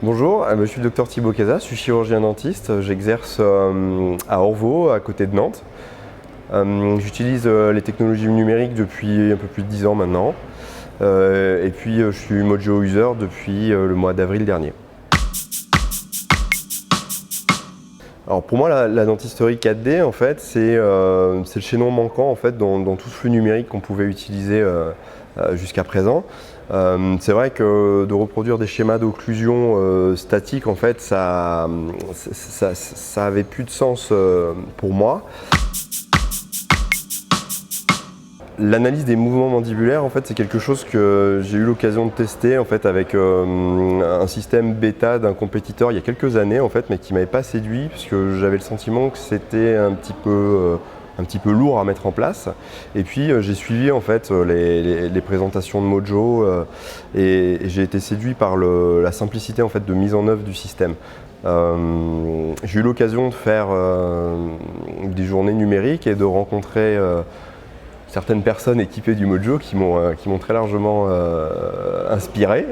Bonjour, je suis le docteur Thibaut Cazat, je suis chirurgien dentiste, j'exerce à Orvaux, à côté de Nantes. J'utilise les technologies numériques depuis un peu plus de 10 ans maintenant. Et puis je suis Mojo user depuis le mois d'avril dernier. Alors pour moi, la dentisterie 4D, en fait, c'est le chaînon manquant en fait, dans tout ce flux numérique qu'on pouvait utiliser jusqu'à présent. C'est vrai que de reproduire des schémas d'occlusion statiques, en fait, ça avait plus de sens pour moi. L'analyse des mouvements mandibulaires, en fait, c'est quelque chose que j'ai eu l'occasion de tester en fait, avec un système bêta d'un compétiteur il y a quelques années, en fait, mais qui ne m'avait pas séduit, parce que j'avais le sentiment que c'était un petit peu lourd à mettre en place. Et puis j'ai suivi en fait les présentations de Mojo et j'ai été séduit par la simplicité en fait, de mise en œuvre du système. J'ai eu l'occasion de faire des journées numériques et de rencontrer certaines personnes équipées du Mojo qui m'ont très largement inspiré.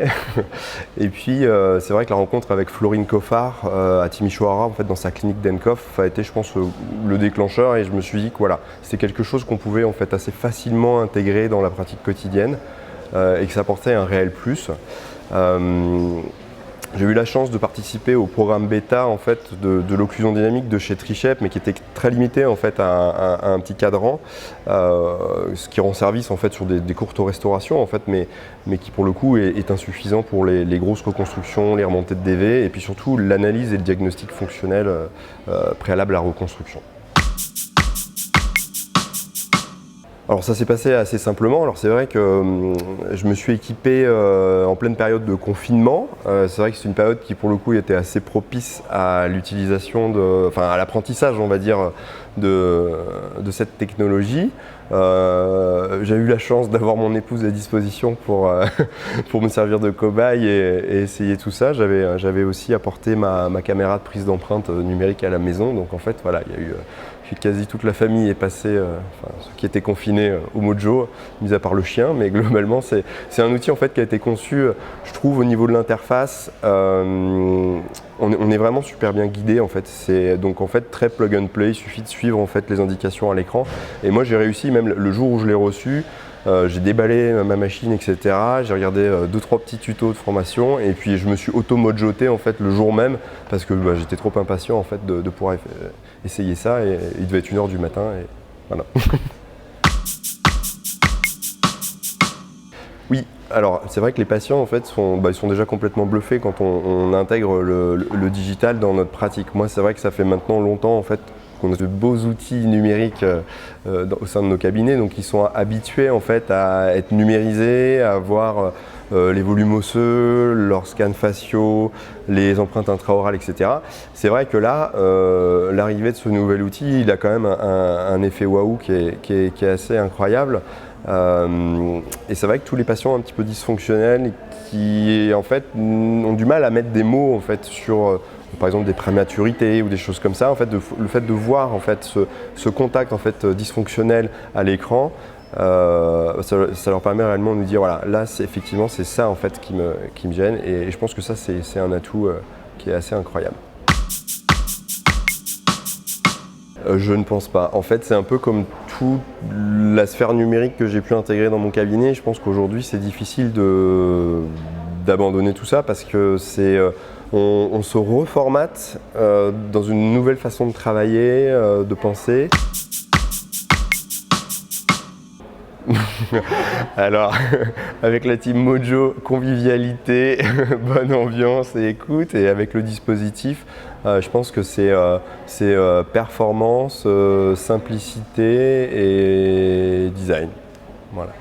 Et puis c'est vrai que la rencontre avec Florine Coffard à Timișoara, en fait, dans sa clinique d'Encoff, a été, je pense, le déclencheur. Et je me suis dit que voilà, c'était quelque chose qu'on pouvait en fait, assez facilement intégrer dans la pratique quotidienne et que ça apportait un réel plus. J'ai eu la chance de participer au programme bêta en fait, de l'occlusion dynamique de chez Trichep, mais qui était très limité en fait, à un petit cadran, ce qui rend service en fait, sur des courtes restaurations, en fait, mais qui pour le coup est insuffisant pour les grosses reconstructions, les remontées de DV, et puis surtout l'analyse et le diagnostic fonctionnel préalable à la reconstruction. Alors ça s'est passé assez simplement. Alors c'est vrai que je me suis équipé en pleine période de confinement. C'est vrai que c'est une période qui pour le coup était assez propice à l'utilisation, à l'apprentissage on va dire de cette technologie. J'ai eu la chance d'avoir mon épouse à disposition pour me servir de cobaye et essayer tout ça. J'avais aussi apporté ma caméra de prise d'empreinte numérique à la maison. Donc en fait voilà, il y a eu quasi toute la famille est passée, ceux qui étaient confinés au Mojo, mis à part le chien, mais globalement c'est un outil en fait, qui a été conçu, je trouve, au niveau de l'interface. On est vraiment super bien guidé en fait. C'est donc en fait très plug and play, il suffit de suivre en fait, les indications à l'écran. Et moi j'ai réussi, même le jour où je l'ai reçu, j'ai déballé ma machine, etc. J'ai regardé 2-3 petits tutos de formation et puis je me suis auto-mojoté en fait, le jour même parce que j'étais trop impatient en fait, de pouvoir essayer ça et il devait être 1h du matin et voilà. Oui, alors c'est vrai que les patients en fait ils sont déjà complètement bluffés quand on intègre le digital dans notre pratique. Moi c'est vrai que ça fait maintenant longtemps en fait qu'on a de beaux outils numériques au sein de nos cabinets, donc ils sont habitués en fait à être numérisés, à voir les volumes osseux, leurs scans faciaux, les empreintes intraorales, etc. C'est vrai que là, l'arrivée de ce nouvel outil, il a quand même un effet waouh qui est assez incroyable. Et c'est vrai que tous les patients un petit peu dysfonctionnels qui en fait ont du mal à mettre des mots en fait sur par exemple des prématurités ou des choses comme ça, en fait, le fait de voir en fait, ce contact en fait, dysfonctionnel à l'écran, ça leur permet réellement de nous dire voilà, là effectivement c'est ça en fait, qui me gêne et je pense que ça c'est un atout qui est assez incroyable. Je ne pense pas. En fait, c'est un peu comme toute la sphère numérique que j'ai pu intégrer dans mon cabinet. Je pense qu'aujourd'hui, c'est difficile d'abandonner tout ça parce que on se reformate dans une nouvelle façon de travailler, de penser. Alors, avec la team Mojo, convivialité, bonne ambiance et écoute, et avec le dispositif, je pense que c'est performance, simplicité et design. Voilà.